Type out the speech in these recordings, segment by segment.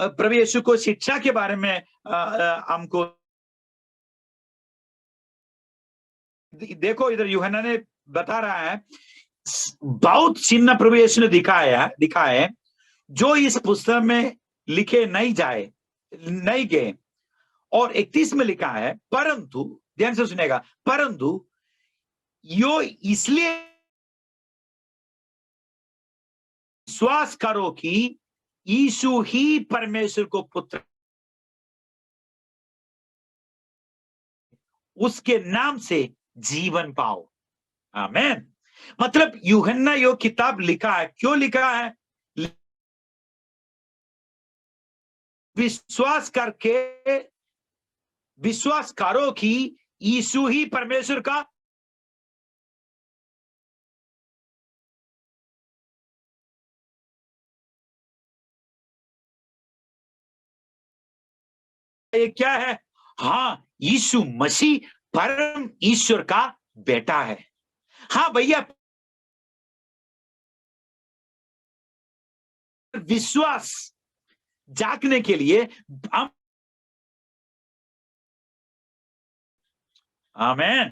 प्रभु यीशु को शिक्षा के बारे में हमको देखो, इधर यूहन्ना ने बता रहा है बहुत चिन्ह प्रभु यीशु ने दिखाए जो इस पुस्तक में लिखे नहीं गए। और 31 में लिखा है, परंतु ध्यान से सुनेगा, परंतु यो इसलिए विश्वास करो कि यीशु ही परमेश्वर को पुत्र, उसके नाम से जीवन पाओ। आमीन। मतलब यूहन्ना यो किताब लिखा है, क्यों लिखा है? विश्वास करो कि यीशु ही परमेश्वर का ये क्या है? हाँ, यीशु मसीह परम ईश्वर का बेटा है। हाँ भैया, विश्वास जागने के लिए हम, आमीन,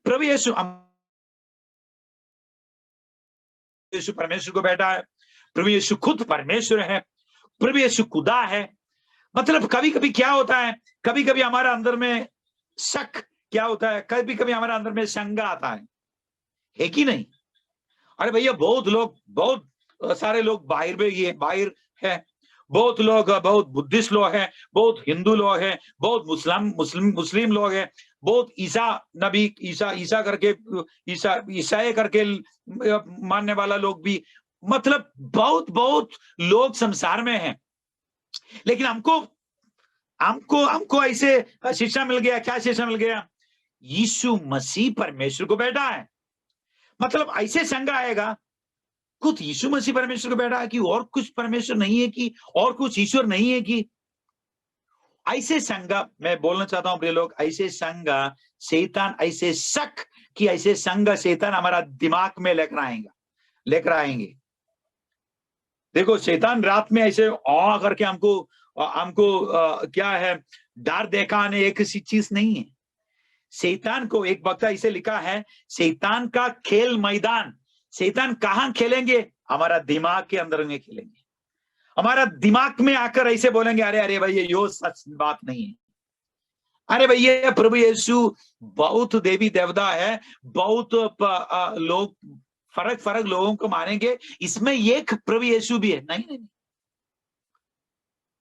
प्रभु यीशु परमेश्वर को बेटा है, प्रभु यीशु खुद परमेश्वर है, प्रभु यीशु खुदा है। मतलब कभी कभी क्या होता है, कभी कभी हमारे अंदर में शक क्या होता है, कभी कभी हमारे अंदर में शंका आता है कि नहीं? अरे भैया, बहुत सारे लोग बाहर है, बहुत लोग, बहुत बुद्धिस्ट लोग हैं, बहुत हिंदू लोग हैं, बहुत मुस्लिम लोग हैं, बहुत ईसा करके ईसाई करके मानने वाला लोग भी, मतलब बहुत लोग संसार में हैं। लेकिन हमको ऐसे शिक्षा मिल गया, क्या शिक्षा मिल गया? यीशु मसीह परमेश्वर को बेटा है। मतलब ऐसे शंका आएगा, खुद यीशु मसीह परमेश्वर को बेटा है कि और कुछ परमेश्वर नहीं है, कि और कुछ ईश्वर नहीं है, कि ऐसे शंका मैं बोलना चाहता हूं प्रिय लोग, ऐसे शंका शैतान, ऐसे शक कि ऐसे शंका शैतान हमारा दिमाग में लेकर आएंगे। देखो, शैतान रात में ऐसे आ करके हमको क्या है, डर दिखाने एक सी चीज नहीं है। शैतान को एक वक्त ऐसे लिखा है, शैतान का खेल मैदान, शैतान कहां खेलेंगे? हमारा दिमाग के अंदर में खेलेंगे। हमारा दिमाग में आकर ऐसे बोलेंगे, अरे भैया यो सच बात नहीं है, अरे भैया प्रभु यीशु बहुत देवी देवता है, बहुत लोग फर्क लोगों को मानेंगे, इसमें एक प्रभु यीशु भी है। नहीं,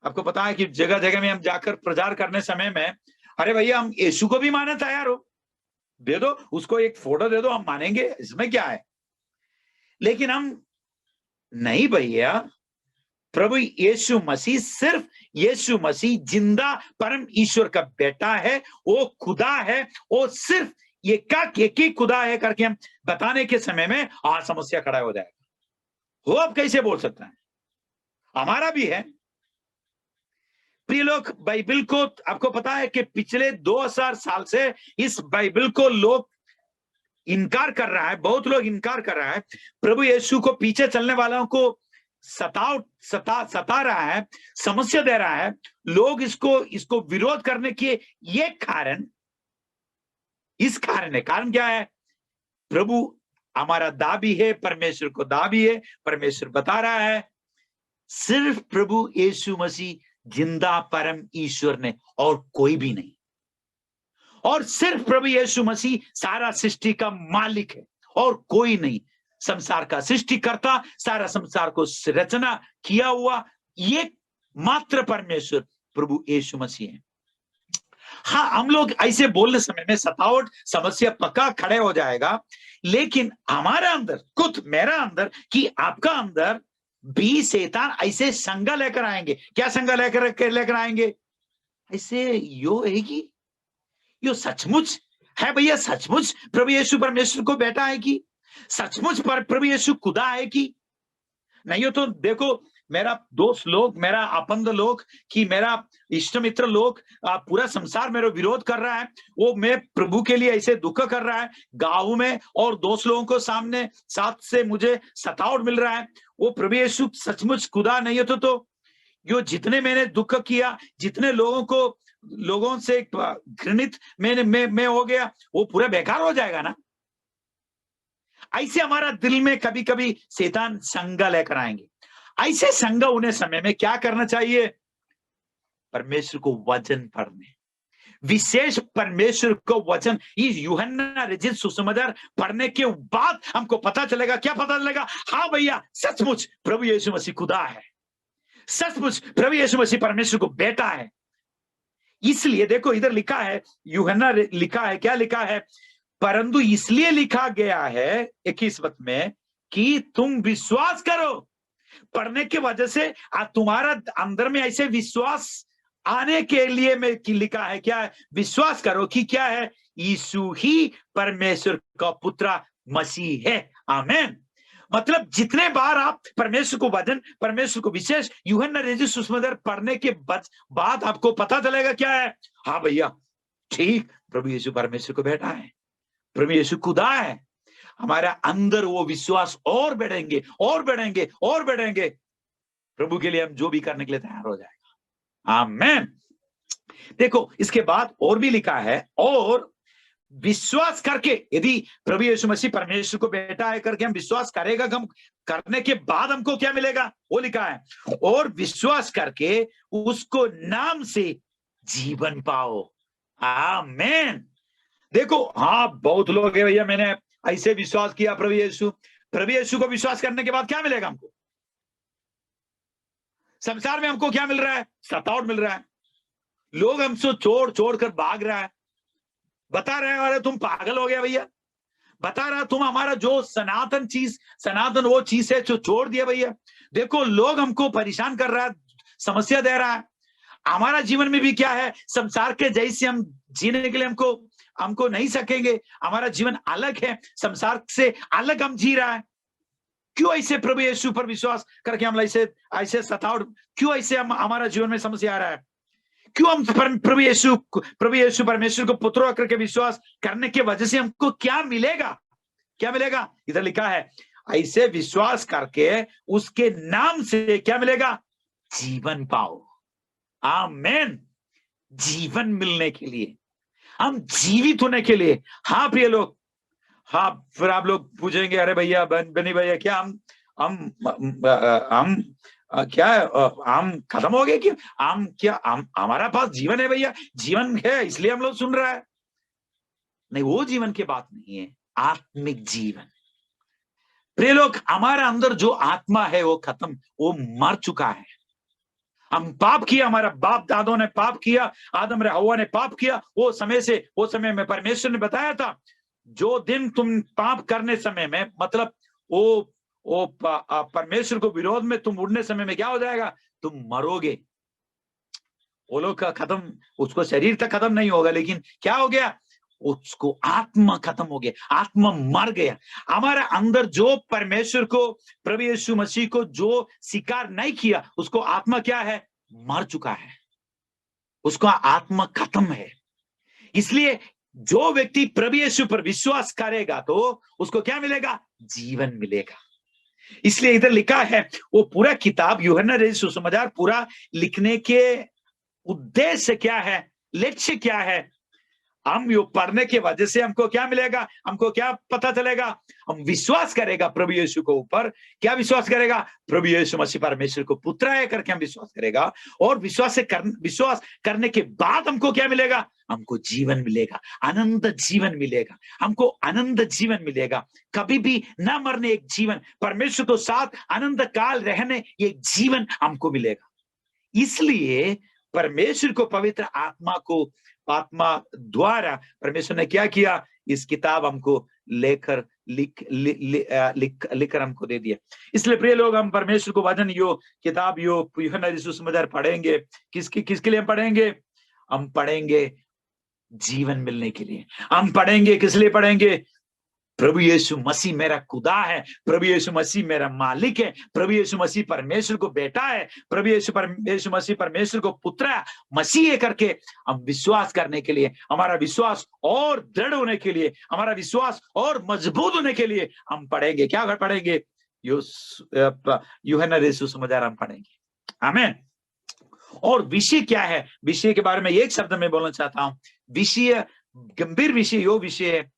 आपको पता है कि जगह जगह में हम जाकर प्रचार करने समय में, अरे भैया हम यीशु को भी माने तैयार हो, दे दो उसको एक फोटो दे दो, हम मानेंगे, इसमें क्या है? लेकिन हम नहीं भैया, प्रभु यीशु मसीह, सिर्फ यीशु मसीह जिंदा परम ईश्वर का बेटा है, वो खुदा है, वो सिर्फ एक ही खुदा है करके हम बताने के समय में समस्या खड़ा हो जाएगा। वो अब कैसे बोल सकता है? हमारा भी है प्रिय लोग। बाइबल को आपको पता है कि पिछले 2000 साल से इस बाइबल को लोग इनकार कर रहा है, बहुत लोग इनकार कर रहा है। प्रभु यीशु को पीछे चलने वालों को सता रहा है, समस्या दे रहा है। लोग इसको विरोध करने के ये कारण क्या है? प्रभु हमारा दाबी है, परमेश्वर को दाबी है, परमेश्वर बता रहा है सिर्फ प्रभु यीशु मसीह जिंदा परम ईश्वर ने, और कोई भी नहीं। और सिर्फ प्रभु यीशु मसीह सारा सृष्टि का मालिक है, और कोई नहीं। संसार का सृष्टिकर्ता, सारा संसार को रचना किया हुआ ये मात्र परमेश्वर प्रभु यीशु मसीह है। हाँ, हम लोग ऐसे बोलने समय में सतावट, समस्या पक्का खड़े हो जाएगा, लेकिन हमारा अंदर, खुद मेरा अंदर कि आपका अंदर भी शैतान ऐसे संगा लेकर आएंगे। क्या संगा लेकर आएंगे? ऐसे यो है कि यो सचमुच है भैया, सचमुच प्रभु यीशु परमेश्वर को बेटा है कि सचमुच पर प्रभु यीशु खुदा है कि नहीं? हो तो देखो, मेरा दोस्त लोग, मेरा अपंद लोग, कि मेरा इष्ट मित्र लोग, पूरा संसार मेरा विरोध कर रहा है, वो मैं प्रभु के लिए ऐसे दुख कर रहा है गांव में, और दोस्त लोगों को सामने साथ से मुझे सतावट मिल रहा है, वो प्रभु यीशु सचमुच खुदा नहीं होता तो यो जितने मैंने दुख किया, जितने लोगों से घृणित मैं हो गया, वो पूरा बेकार हो जाएगा ना। ऐसे हमारा दिल में कभी कभी शैतान संग लेकर आएंगे। ऐसे संग होने समय में क्या करना चाहिए? परमेश्वर को वचन पढ़ने, विशेष परमेश्वर को वचन, इस यूहन्ना रचित सुसमाचार पढ़ने के बाद हमको पता चलेगा, क्या पता चलेगा? हाँ भैया, सचमुच प्रभु यीशु मसीह खुदा है, सचमुच प्रभु यीशु मसीह परमेश्वर को बेटा है। इसलिए देखो इधर लिखा है, यूहन्ना लिखा है, क्या लिखा है? परंतु इसलिए लिखा गया है 21 वक्त में कि तुम विश्वास करो। पढ़ने की वजह से तुम्हारा अंदर में ऐसे विश्वास आने के लिए में लिखा है, क्या है? विश्वास करो कि क्या है? यीशु ही परमेश्वर का पुत्र मसीह है। आमीन। मतलब जितने बार आप परमेश्वर को वचन, परमेश्वर को विशेष यूहन्ना रचित सुसमाचार पढ़ने के बाद आपको पता चलेगा क्या है? हाँ भैया, ठीक, प्रभु यीशु परमेश्वर को बेटा है, प्रभु यीशु खुदा है। हमारा अंदर वो विश्वास और बढ़ेंगे और बढ़ेंगे और बढ़ेंगे, प्रभु के लिए हम जो भी करने के लिए तैयार हो जाएगा। आमीन। देखो इसके बाद और भी लिखा है, और विश्वास करके, यदि प्रभु यीशु मसीह परमेश्वर को बेटा है करके हम विश्वास करेगा, हम करने के बाद हमको क्या मिलेगा? वो लिखा है, और विश्वास करके उसको नाम से जीवन पाओ। आमीन। देखो, हाँ बहुत लोग है भैया, मैंने ऐसे विश्वास किया प्रभु यीशु को विश्वास करने के बाद क्या मिलेगा हमको? संसार में हमको क्या मिल रहा है? सतावट मिल रहा है, लोग हमसे छोड़ कर भाग रहा है, बता रहे हैं अरे तुम पागल हो गया भैया, बता रहा तुम हमारा जो सनातन वो चीज है जो छोड़ दिया भैया। देखो लोग हमको परेशान कर रहा है, समस्या दे रहा है। हमारा जीवन में भी क्या है? संसार के जैसे हम जीने के लिए हमको नहीं सकेंगे, हमारा जीवन अलग है, संसार से अलग हम जी रहा है। क्यों ऐसे प्रभु यीशु पर विश्वास करके हम ऐसे सतावट, क्यों ऐसे हमारा जीवन में समस्या आ रहा है? क्यों हम प्रभु यीशु परमेश्वर को पुत्र करके विश्वास करने की वजह से हमको क्या मिलेगा? क्या मिलेगा? इधर लिखा है, ऐसे विश्वास करके उसके नाम से क्या मिलेगा? जीवन पाओ। आमीन। जीवन मिलने के लिए, हम जीवित होने के लिए। हाँ प्रिय लोग, हाँ फिर आप लोग पूछेंगे, अरे भैया बनी भैया, क्या हम क्या हम खत्म हो गए? कि हम हमारा पास जीवन है भैया, जीवन है इसलिए हम लोग सुन रहा है? नहीं, वो जीवन की बात नहीं है, आत्मिक जीवन। प्रिय लोग, हमारा अंदर जो आत्मा है वो खत्म, वो मर चुका है। हम पाप किया, हमारा बाप दादों ने पाप किया, आदम और हव्वा ने पाप किया। वो समय में परमेश्वर ने बताया था, जो दिन तुम पाप करने समय में, मतलब वो परमेश्वर को विरोध में तुम उड़ने समय में क्या हो जाएगा? तुम मरोगे। वो लोग का खत्म, उसको शरीर तक खत्म नहीं होगा, लेकिन क्या हो गया? उसको आत्मा खत्म हो गया, आत्मा मर गया। हमारा अंदर जो परमेश्वर को, प्रभु यीशु मसीह को जो स्वीकार नहीं किया, उसको आत्मा क्या है? मर चुका है, उसका आत्मा खत्म है। इसलिए जो व्यक्ति प्रभु यीशु पर विश्वास करेगा तो उसको क्या मिलेगा? जीवन मिलेगा। इसलिए इधर लिखा है, वो पूरा किताब यूहन्ना रचित सुसमाचार पूरा लिखने के उद्देश्य क्या है, लक्ष्य क्या है? हम यो पढ़ने के वजह से हमको क्या मिलेगा? हमको क्या पता चलेगा? हम विश्वास करेगा प्रभु यीशु को ऊपर। क्या विश्वास करेगा? प्रभु यीशु मसीह परमेश्वर को पुत्र है करके हम विश्वास करेगा, और विश्वास करने के बाद हमको क्या मिलेगा? हमको जीवन मिलेगा, आनंद जीवन मिलेगा, हमको आनंद जीवन मिलेगा, कभी भी न मरने एक जीवन, परमेश्वर के साथ आनंद काल रहने एक जीवन हमको मिलेगा। इसलिए परमेश्वर को पवित्र आत्मा द्वारा परमेश्वर ने क्या किया? इस किताब हमको लिखकर हमको दे दिया। इसलिए प्रिय लोग, हम परमेश्वर को वचन यो किताब यो यूहन्ना रचित सुसमाचार पढ़ेंगे। किसके लिए हम पढ़ेंगे? हम पढ़ेंगे जीवन मिलने के लिए। हम पढ़ेंगे, किस लिए पढ़ेंगे? प्रभु यीशु मसीह मेरा खुदा है, प्रभु यीशु मसीह मेरा मालिक है, प्रभु यीशु मसीह परमेश्वर को बेटा है, प्रभु यीशु मसीह परमेश्वर को पुत्र है, मसीह है करके हम विश्वास करने के लिए, हमारा विश्वास और दृढ़ होने के लिए, हमारा विश्वास और मजबूत होने के लिए हम पढ़ेंगे। क्या पढ़ेंगे? यूहन्ना रचित सुसमाचार हम पढ़ेंगे। आमीन। और विषय क्या है? विषय के बारे में एक शब्द में बोलना चाहता हूं। विषय, गंभीर विषय, यो विषय है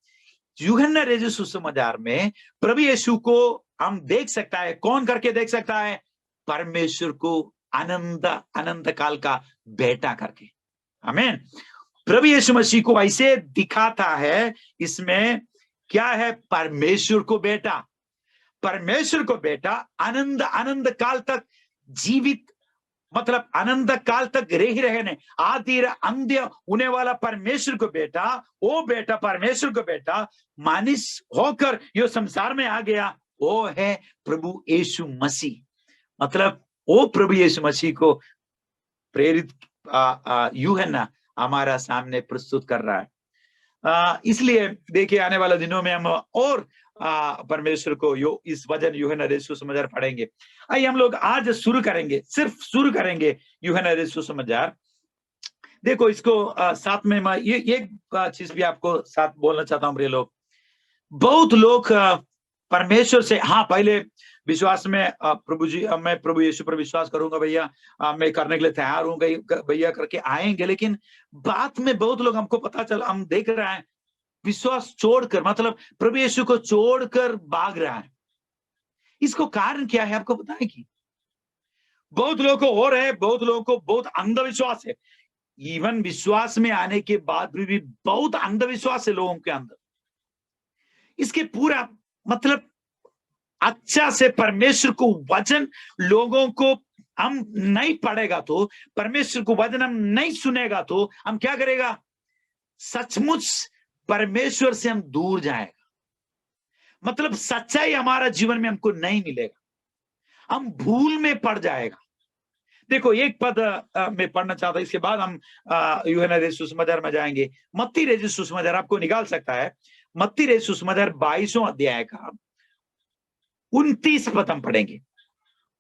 यूहन्ना रचित सुसमाचार में प्रभु यीशु को हम देख सकता है। कौन करके देख सकता है? परमेश्वर को अनंत काल का बेटा करके। आमीन। प्रभु यीशु मसीह को ऐसे दिखाता है। इसमें क्या है? परमेश्वर को बेटा, परमेश्वर को बेटा, अनंत काल तक जीवित, मतलब अनंत काल तक रहने, आदि अंत्य होने वाला परमेश्वर को बेटा, वो बेटा परमेश्वर को बेटा मानिस होकर यो संसार में आ गया, वो है प्रभु यीशु मसीह। मतलब वो प्रभु यीशु मसीह को प्रेरित यूहन्ना हमारा सामने प्रस्तुत कर रहा है। इसलिए देखिए आने वाले दिनों में हम और परमेश्वर को इस वचन यूहन्ना रचित सुसमाचार पढ़ेंगे। आइए हम लोग आज शुरू करेंगे, सिर्फ शुरू करेंगे यूहन्ना रचित सुसमाचार। देखो इसको साथ में मैं ये एक चीज भी आपको साथ बोलना चाहता हूं। प्रिय लोग, बहुत लोग परमेश्वर से, हाँ पहले विश्वास में प्रभु जी, मैं प्रभु यीशु पर विश्वास करूंगा भैया, मैं करने के लिए तैयार हूँ भैया करके आएंगे, लेकिन बात में बहुत लोग, हमको पता चला, हम देख रहे हैं विश्वास छोड़कर, मतलब प्रभु यीशु को छोड़कर भाग रहा है। इसको कारण क्या है आपको पता है? कि बहुत लोगों को और है, बहुत लोगों को बहुत अंधविश्वास है। इवन विश्वास में आने के बाद भी बहुत अंधविश्वास है लोगों के अंदर। इसके पूरा मतलब अच्छा से परमेश्वर को वचन लोगों को हम नहीं पढ़ेगा तो, परमेश्वर को वचन हम नहीं सुनेगा तो हम क्या करेगा? सचमुच परमेश्वर से हम दूर जाएगा, मतलब सच्चाई हमारा जीवन में हमको नहीं मिलेगा, हम भूल में पड़ जाएगा। देखो एक पद मैं पढ़ना चाहता हूं, इसके बाद हम यूहन्ना रचित सुसमाचार में जाएंगे। मत्ती रचित सुसमाचार आपको निकाल सकता है। मत्ती रचित सुसमाचार 22वां अध्याय का 29 पद हम पढ़ेंगे।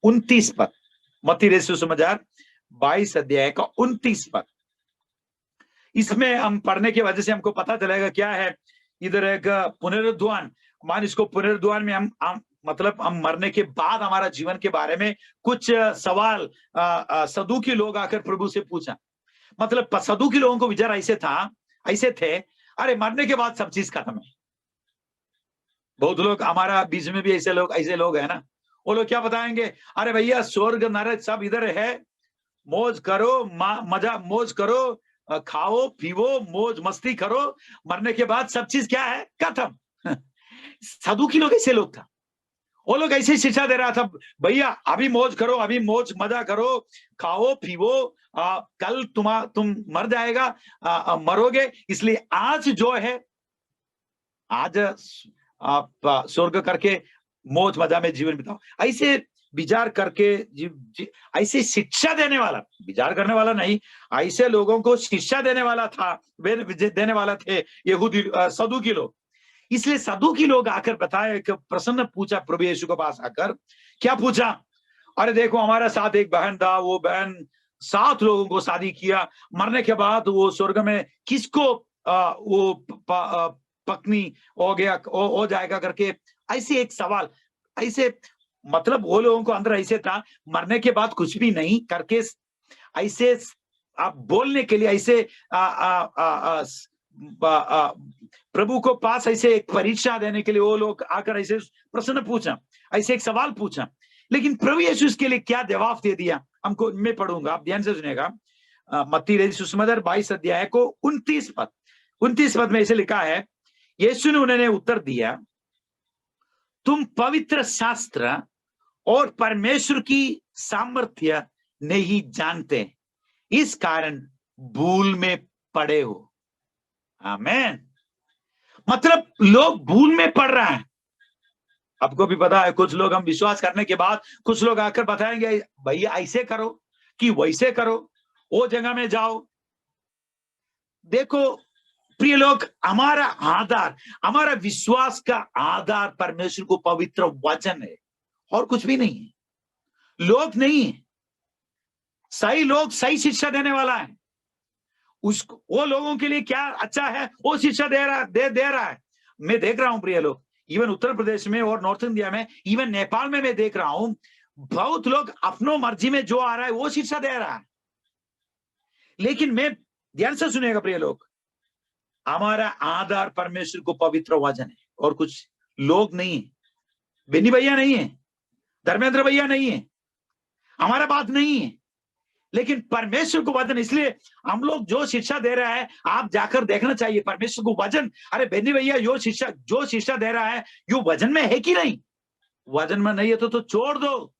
29 पद, मत्ती रचित सुसमाचार 22 अध्याय का 29 पद। इसमें हम पढ़ने की वजह से हमको पता चलेगा क्या है। इधर एक पुनरुद्धान, मान इसको पुनरुद्धान में हम मतलब हम मरने के बाद हमारा जीवन के बारे में कुछ सवाल सदूकी लोग आकर प्रभु से पूछा। मतलब सदूकी लोगों को विचार ऐसे थे, अरे मरने के बाद सब चीज खत्म है। बहुत लोग हमारा बीच में भी ऐसे लोग है ना, वो लोग क्या बताएंगे? अरे भैया स्वर्ग नरक सब इधर है, मौज करो, मौज करो, खाओ पीवो, मौज मस्ती करो, मरने के बाद सब चीज क्या है? खत्म। सदूकी लोग ऐसे लोग था, वो लोग ऐसे शिक्षा दे रहा था, भैया अभी मौज करो, अभी मौज मजा करो, खाओ पीवो, कल तुम मर जाएगा, मरोगे, इसलिए आज जो है, आज आप स्वर्ग करके मौज मजा में जीवन बिताओ। ऐसे विचार करके ऐसे शिक्षा देने वाला, विचार करने वाला नहीं, ऐसे लोगों को शिक्षा देने वाला था, देने वाला थे यहूदी सदूकी लोग। इसलिए सदूकी लोग आकर बताया, एक प्रश्न पूछा प्रभु यीशु के पास आकर। क्या पूछा? अरे देखो हमारा साथ एक बहन था, वो बहन 7 लोगों को शादी किया, मरने के बाद वो स्वर्ग में किसको वो पत्नी हो जाएगा करके ऐसे एक सवाल। ऐसे मतलब वो लोगों को अंदर ऐसे था, मरने के बाद कुछ भी नहीं करके ऐसे आप बोलने के लिए, ऐसे प्रभु को पास ऐसे एक परीक्षा देने के लिए वो लोग आकर ऐसे प्रश्न पूछा, ऐसे एक सवाल पूछा। लेकिन प्रभु यीशु इसके लिए क्या जवाब दे दिया हमको, मैं पढ़ूंगा, आप ध्यान से सुनिएगा। मत्ती रचित सुसमाचार 22 अध्याय को 29 पद में ऐसे लिखा है, यीशु ने उन्हें उत्तर दिया, तुम पवित्र शास्त्र और परमेश्वर की सामर्थ्य नहीं जानते, इस कारण भूल में पड़े हो। आमीन। मतलब लोग भूल में पड़ रहे हैं। आपको भी पता है, कुछ लोग हम विश्वास करने के बाद कुछ लोग आकर बताएंगे, भैया ऐसे करो कि वैसे करो, वो जगह में जाओ। देखो प्रिय लोग, हमारा आधार, हमारा विश्वास का आधार परमेश्वर को पवित्र वचन है और कुछ भी नहीं है, लोग नहीं है। सही लोग सही शिक्षा देने वाला है, उसको वो लोगों के लिए क्या अच्छा है वो शिक्षा दे रहा है। मैं देख रहा हूं प्रिय लोग, इवन उत्तर प्रदेश में और नॉर्थ इंडिया में, इवन नेपाल में मैं देख रहा हूं, बहुत लोग अपनों मर्जी में जो आ रहा है वो शिक्षा दे रहा है। लेकिन मैं, ध्यान से सुनिएगा प्रिय लोग, हमारा आधार परमेश्वर को पवित्र वचन है और कुछ लोग नहीं है, बेनी भैया नहीं है, धर्मेंद्र भैया नहीं है, हमारा बात नहीं है, लेकिन परमेश्वर को वचन। इसलिए हम लोग जो शिक्षा दे रहा है, आप जाकर देखना चाहिए परमेश्वर को वचन। अरे बेनी भैया जो शिक्षा दे रहा है यो वचन में है कि नहीं? वचन में नहीं है तो छोड़ दो,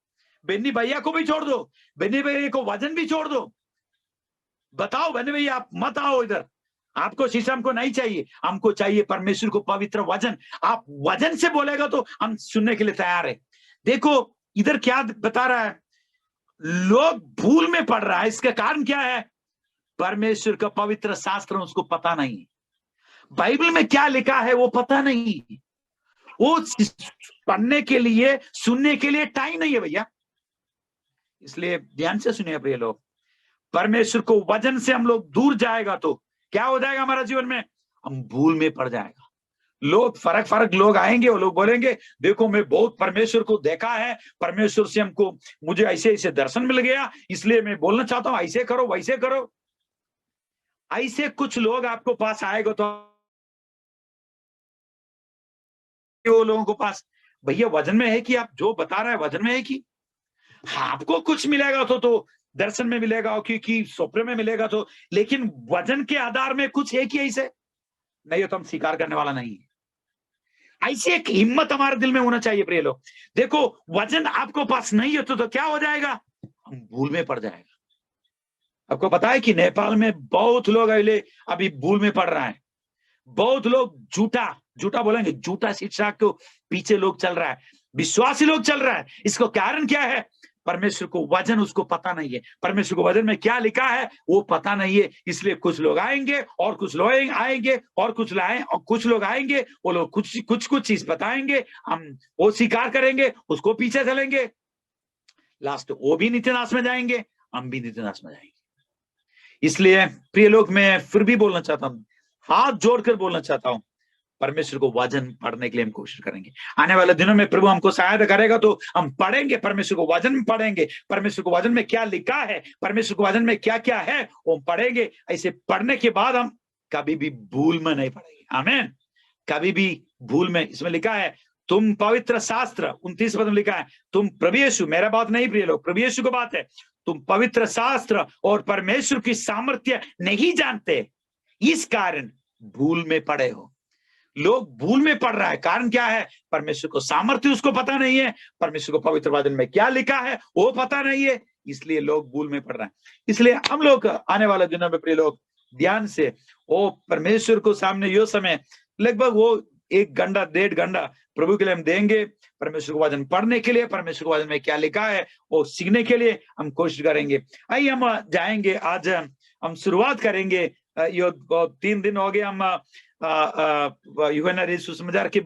बेनी भैया को भी छोड़ दो, बेनी भैया को वचन भी छोड़ दो। बताओ बेनी भैया आप मत आओ इधर, आपको शिक्षा हमको नहीं चाहिए, हमको चाहिए परमेश्वर को पवित्र वचन। आप वचन से बोलेगा तो हम सुनने के लिए तैयार है। देखो इधर क्या बता रहा है, लोग भूल में पड़ रहा है। इसका कारण क्या है? परमेश्वर का पवित्र शास्त्र उसको पता नहीं, बाइबल में क्या लिखा है वो पता नहीं, वो पढ़ने के लिए सुनने के लिए टाइम नहीं है भैया। इसलिए ध्यान से सुनिए प्रिय लोग, परमेश्वर को वचन से हम लोग दूर जाएगा तो क्या हो जाएगा हमारा जीवन में? हम भूल में पड़ जाएगा। लोग फर्क लोग आएंगे, वो लोग बोलेंगे देखो मैं बहुत परमेश्वर को देखा है, परमेश्वर से हमको मुझे ऐसे ऐसे दर्शन मिल गया, इसलिए मैं बोलना चाहता हूं ऐसे करो वैसे करो। ऐसे कुछ लोग आपको पास आएगा तो वो लोगों को पास, भैया वजन में है कि आप जो बता रहे हैं वजन में है कि आपको कुछ मिलेगा तो दर्शन में मिलेगा, क्योंकि स्वप्न में मिलेगा तो, लेकिन वजन के आधार में कुछ है कि ऐसे नहीं हो तो हम स्वीकार करने वाला नहीं है। ऐसी एक हिम्मत हमारे दिल में होना चाहिए प्रिय लोग। देखो वजन आपको पास नहीं है तो क्या हो जाएगा? हम भूल में पड़ जाएगा। आपको पता है कि नेपाल में बहुत लोग अभी भूल में पड़ रहा है, बहुत लोग झूठा बोलेंगे, झूठा शिक्षा को पीछे लोग चल रहा है, विश्वासी लोग चल रहा है। इसको कारण क्या है? परमेश्वर को वचन उसको पता नहीं है, परमेश्वर को वचन में क्या लिखा है वो पता नहीं है। इसलिए कुछ लोग आएंगे और कुछ लोग आएंगे और कुछ लोग आएंगे, वो लोग कुछ चीज बताएंगे, हम वो स्वीकार करेंगे, उसको पीछे चलेंगे, लास्ट वो भी नित्यनाश में जाएंगे, हम भी नित्यनाश में जाएंगे। इसलिए प्रिय लोग मैं फिर भी बोलना चाहता हूं, हाथ जोड़कर बोलना चाहता हूं, परमेश्वर को वचन पढ़ने के लिए हम कोशिश करेंगे। आने वाले दिनों में प्रभु हमको सहायता करेगा तो हम पढ़ेंगे, परमेश्वर को वचन में पढ़ेंगे, परमेश्वर को वचन में क्या लिखा है, परमेश्वर को वचन में क्या क्या है वो हम पढ़ेंगे। ऐसे पढ़ने के बाद हम कभी भी भूल में नहीं पड़ेंगे। आमीन। कभी भी भूल में, इसमें लिखा है तुम पवित्र शास्त्र 29 पद में लिखा है, तुम प्रभु यीशु, मेरा बात नहीं प्रिय लोग, प्रभु यीशु की बात है, तुम पवित्र शास्त्र और परमेश्वर की सामर्थ्य नहीं जानते, इस कारण भूल में पड़े हो। लोग भूल में पड़ रहा है, कारण क्या है? परमेश्वर को सामर्थ्य उसको पता नहीं है, परमेश्वर को पवित्र वचन में क्या लिखा है वो पता नहीं है, इसलिए लोग भूल में पड़ रहे हैं। इसलिए हम लोग आने वाले दिनों में प्रिय लोग ध्यान से वो परमेश्वर को सामने यो समय लगभग वो 1 घंटा 1.5 घंटा प्रभु के लिए हम देंगे, परमेश्वर को वचन पढ़ने के लिए, परमेश्वर को वचन में क्या लिखा है वो सीखने के लिए हम कोशिश करेंगे। आइए हम जाएंगे, आज हम शुरुआत करेंगे। यो 3 दिन हो गए हम यूहन्ना रचित सुसमाचार के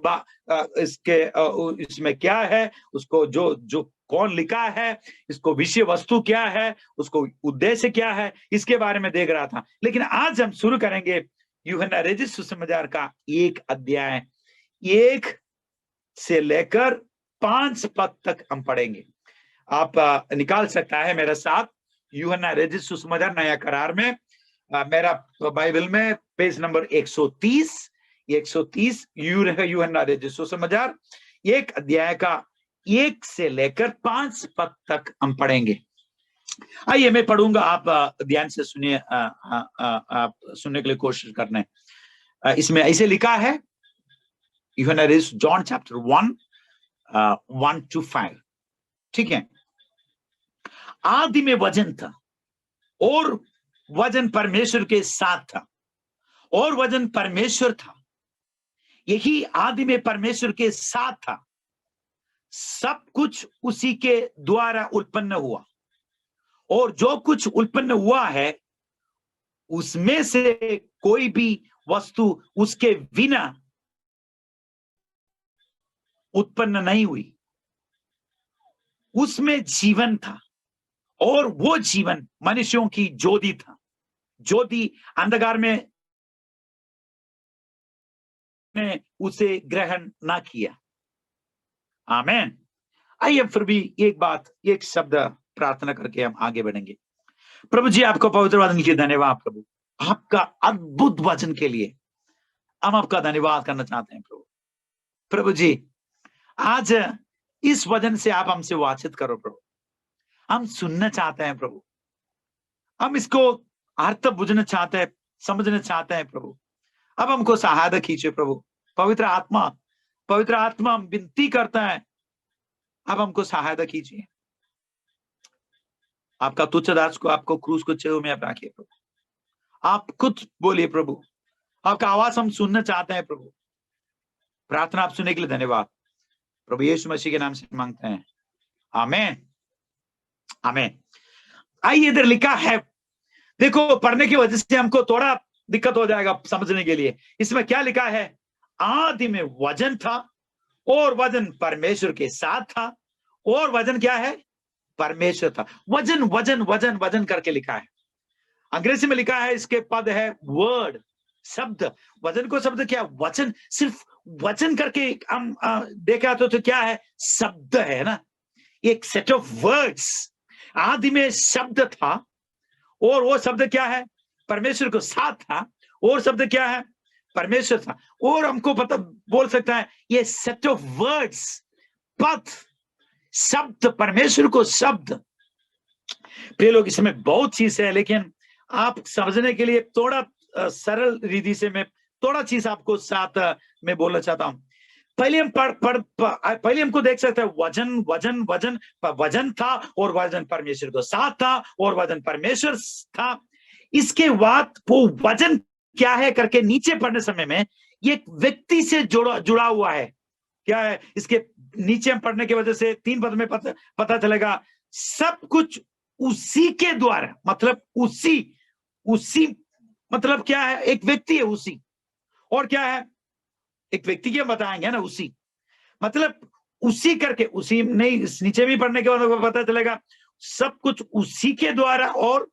इसके इसमें क्या है, उसको जो कौन लिखा है, इसको विषय वस्तु क्या है, उसको उद्देश्य क्या है, इसके बारे में देख रहा था। लेकिन आज हम शुरू करेंगे यूहन्ना रचित सुसमाचार का 1 अध्याय 1 से लेकर 5 पद तक हम पढ़ेंगे। आप निकाल सकता है मेरे साथ यूहन्ना रचित सुसमाचार नया करार में, मेरा बाइबल में पेज नंबर 130 यूहन्ना रचित सुसमाचार 1 अध्याय का 1 से लेकर 5 पद तक हम पढ़ेंगे। आइए मैं पढ़ूंगा, आप ध्यान से सुनिए, आप सुनने के लिए कोशिश करना है। इसमें ऐसे लिखा है, यूहन्ना रचित जॉन चैप्टर 1 to 5, ठीक है। आदि में वचन था और वचन परमेश्वर के साथ था और वचन परमेश्वर था, यही आदि में परमेश्वर के साथ था। सब कुछ उसी के द्वारा उत्पन्न हुआ और जो कुछ उत्पन्न हुआ है उसमें से कोई भी वस्तु उसके बिना उत्पन्न नहीं हुई। उसमें जीवन था और वो जीवन मनुष्यों की ज्योति था। ज्योति अंधकार में ने उसे ग्रहण ना किया। आमेन। आइए फिर भी एक शब्द प्रार्थना करके हम आगे बढ़ेंगे। प्रभु जी, आपको पवित्र वचन के लिए धन्यवाद प्रभु, आपका अद्भुत वचन के लिए हम आपका धन्यवाद करना चाहते हैं प्रभु। प्रभु जी, आज इस वचन से आप हमसे बातचीत करो प्रभु, हम सुनना चाहते हैं प्रभु, हम इसको अर्थ बुझना चाहते हैं, समझना चाहते हैं प्रभु। अब हमको सहायता कीजिए प्रभु। पवित्र आत्मा हम विनती करते हैं, अब हमको सहायता कीजिए। आपका तुच्छ दास को, आपको क्रूस को चेहरे में आप रखिए प्रभु। आप खुद बोलिए प्रभु, आपका आवाज हम सुनना चाहते हैं प्रभु। प्रार्थना आप सुनने के लिए धन्यवाद प्रभु, यीशु मसीह के नाम से मांगते हैं, आमेन आमेन। आइए, इधर लिखा है, देखो पढ़ने की वजह से हमको थोड़ा दिक्कत हो जाएगा समझने के लिए। इसमें क्या लिखा है? आदि में वचन था और वचन परमेश्वर के साथ था और वचन क्या है? परमेश्वर था। वचन वचन वचन वचन करके लिखा है। अंग्रेजी में लिखा है, इसके पद है वर्ड, शब्द। वचन को शब्द क्या? वचन, सिर्फ वचन करके हम देखा तो क्या है? शब्द है ना, एक सेट ऑफ वर्ड्स। आदि में शब्द था और वो शब्द क्या है? परमेश्वर को साथ था और शब्द क्या है? परमेश्वर था। और हमको पता बोल सकता है ये सेट ऑफ वर्ड्स, पद, शब्द, परमेश्वर को शब्द। प्रिय लोग, इसमें बहुत चीज है, लेकिन आप समझने के लिए थोड़ा सरल रीति से मैं थोड़ा चीज आपको साथ में बोलना चाहता हूं। पहले हम पहले हमको देख सकते हैं वचन वचन वचन वचन था और वचन परमेश्वर को साथ था और वचन परमेश्वर था। इसके बाद वो वचन क्या है करके नीचे पढ़ने समय में ये व्यक्ति से जुड़ा हुआ है। क्या है? इसके नीचे हम पढ़ने की वजह से 3 पद में पता चलेगा, सब कुछ उसी के द्वारा, मतलब उसी मतलब क्या है? एक व्यक्ति है उसी, और क्या है? एक व्यक्ति के बताएंगे ना, उसी मतलब उसी करके, उसी नहीं, नीचे भी पढ़ने के बाद पता चलेगा सब कुछ उसी के द्वारा और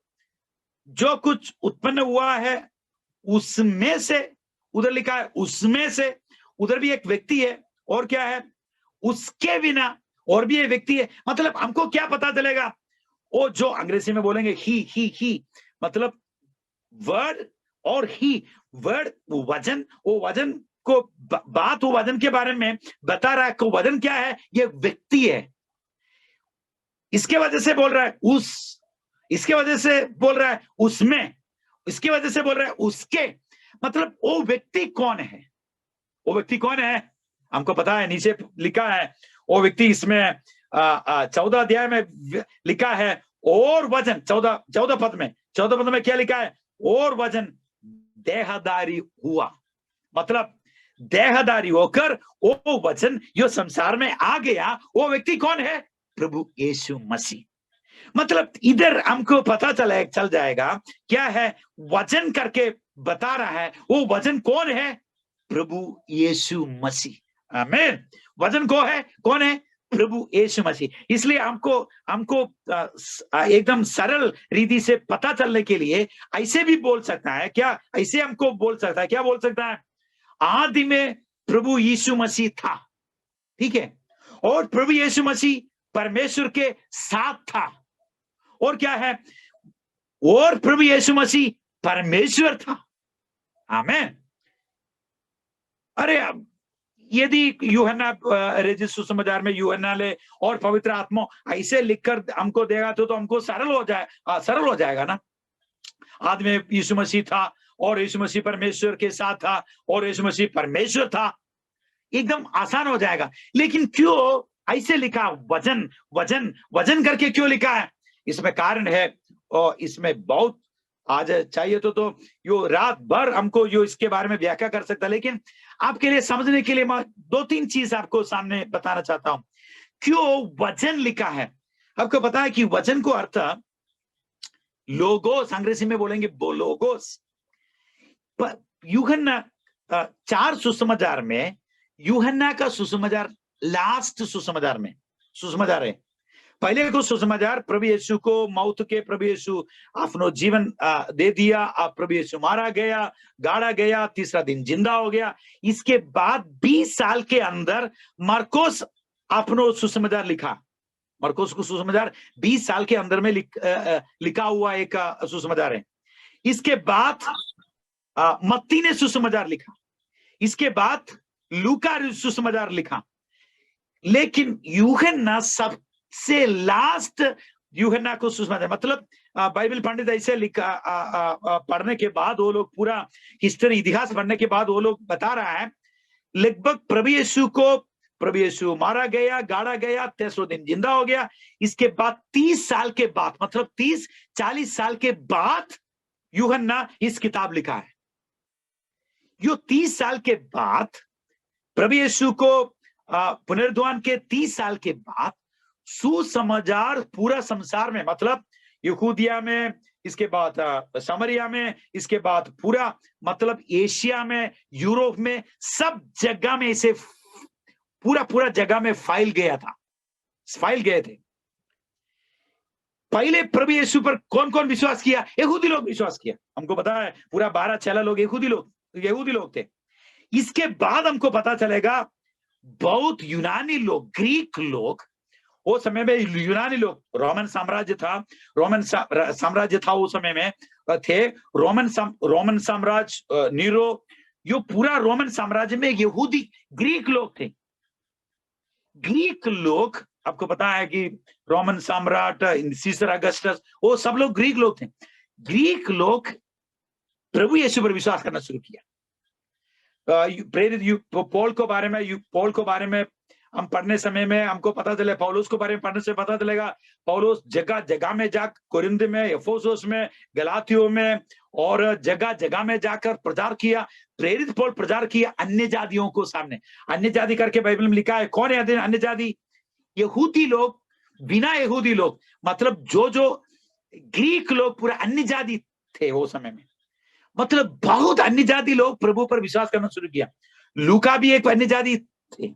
जो कुछ उत्पन्न हुआ है उसमें से। उधर लिखा है उसमें से, उधर भी एक व्यक्ति है और क्या है? उसके बिना और भी एक व्यक्ति है। मतलब हमको क्या पता चलेगा? वो जो अंग्रेजी में बोलेंगे ही, मतलब वर्ड और ही, वर्ड वचन, वो वचन को बात, वो वचन के बारे में बता रहा है कि वचन क्या है? ये व्यक्ति है। इसके वजह से बोल रहा है उस, इसके वजह से बोल रहा है उसमें, इसके वजह से बोल रहा है उसके। मतलब वो व्यक्ति कौन है? वो व्यक्ति कौन है? हमको पता है, नीचे लिखा है वो व्यक्ति। इसमें 14 अध्याय में लिखा है और वचन, 14 पद में क्या लिखा है? और वचन देहधारी हुआ। मतलब देहधारी होकर वो वचन जो संसार में आ गया, वो व्यक्ति कौन है? प्रभु यीशु मसीह। मतलब इधर हमको पता चल जाएगा क्या है वचन करके बता रहा है। वो वचन कौन है? प्रभु यीशु मसीह। आमीन। वचन कौन है? प्रभु यीशु मसीह। इसलिए हमको एकदम सरल रीति से पता चलने के लिए ऐसे भी बोल सकता है क्या? ऐसे हमको बोल सकता है, क्या बोल सकता है? आदि में प्रभु यीशु मसीह था, ठीक है, और प्रभु यीशु मसीह परमेश्वर के साथ था, और क्या है? और प्रभु यीशु मसीह परमेश्वर था। आमीन। अरे यदि यूहन्ना रचित सुसमाचार में यूहन्ना ले और पवित्र आत्मा ऐसे लिखकर हमको देगा तो हमको सरल हो जाएगा ना। आदि में यीशु मसीह था और यीशु मसीह परमेश्वर के साथ था और यीशु मसीह परमेश्वर था, एकदम आसान हो जाएगा। लेकिन क्यों ऐसे लिखा? वचन वचन वचन करके क्यों लिखा है? इसमें कारण है, और इसमें बहुत आज चाहिए तो यो रात भर हमको यो इसके बारे में व्याख्या कर सकता, लेकिन आपके लिए समझने के लिए मैं 2-3 चीज आपको सामने बताना चाहता हूं। क्यों वचन लिखा है? आपको पता है कि वचन को अर्थ लोगोस, अंग्रेजी में बोलेंगे लोगोस। यूहन्ना 4 सुसमाचार में यूहन्ना का सुसमाचार लास्ट सुसमाचार है। पहले को सुसमाचार प्रभु यीशु को मौत के, प्रभु यीशु अपनो जीवन दे दिया, प्रभु यीशु मारा गया, गाड़ा गया, तीसरा दिन जिंदा हो गया। इसके बाद 20 साल के अंदर मरकोस अपनो सुसमाचार लिखा। मरकोस को सुसमाचार 20 साल के अंदर में लिखा हुआ एक सुसमाचार है। इसके बाद मत्ती ने सुसमाचार लिखा, इसके बाद लूका सुसमाचार लिखा, लेकिन यूहन्ना सबसे लास्ट यूहन्ना को सुसमाचार, मतलब बाइबल पंडित ऐसे लिखा पढ़ने के बाद वो लोग पूरा हिस्ट्री इतिहास पढ़ने के बाद वो लोग बता रहा है लगभग प्रभु यीशु मारा गया, गाड़ा गया, तीसरे दिन जिंदा हो गया। इसके बाद 30 साल के बाद, मतलब 30-40 साल के बाद यूहन्ना इस किताब लिखा है। यो 30 साल के बाद प्रभु यीशु को पुनरुत्थान के 30 साल के बाद सुसमाचार पूरा संसार में, मतलब यहूदिया में, इसके बाद समरिया में, इसके बाद पूरा मतलब एशिया में, यूरोप में, सब जगह में इसे पूरा जगह में फैल गए थे। पहले प्रभु यीशु पर कौन कौन विश्वास किया? यहूदी लोग विश्वास किया। हमको पता है पूरा 12-14 लोग यहूदी लोग थे। इसके बाद हमको पता चलेगा बहुत यूनानी लोग, ग्रीक लोग, वो समय में यूनानी लोग, रोमन साम्राज्य था उस समय में थे। रोमन साम्राज्य, नीरो, यो पूरा रोमन साम्राज्य में यहूदी ग्रीक लोग थे। ग्रीक लोग, आपको पता है कि रोमन सम्राट सीसर अगस्टस, वो सब लोग ग्रीक लोग थे। ग्रीक लोग प्रभु यीशु पर विश्वास करना शुरू किया। प्रेरित पौल को बारे में हम पढ़ने समय में हमको पता चले, पौलुस को बारे में पढ़ने से पता चलेगा, पौलुस जगह जगह में जा, कोरिन्थ में, एफेसुस में, गलातियों में और जगह जगह में जाकर प्रचार किया। प्रेरित पौल प्रचार किया अन्य जातियों को सामने। अन्य जाति करके बाइबल में लिखा है। कौन है अन्य जाति? यहूदी लोग, बिना यहूदी लोग, मतलब जो ग्रीक लोग पूरा अन्य जाति थे वो समय में। मतलब बहुत अन्य जाति लोग प्रभु पर विश्वास करना शुरू किया। लूका भी एक अन्य जाति थे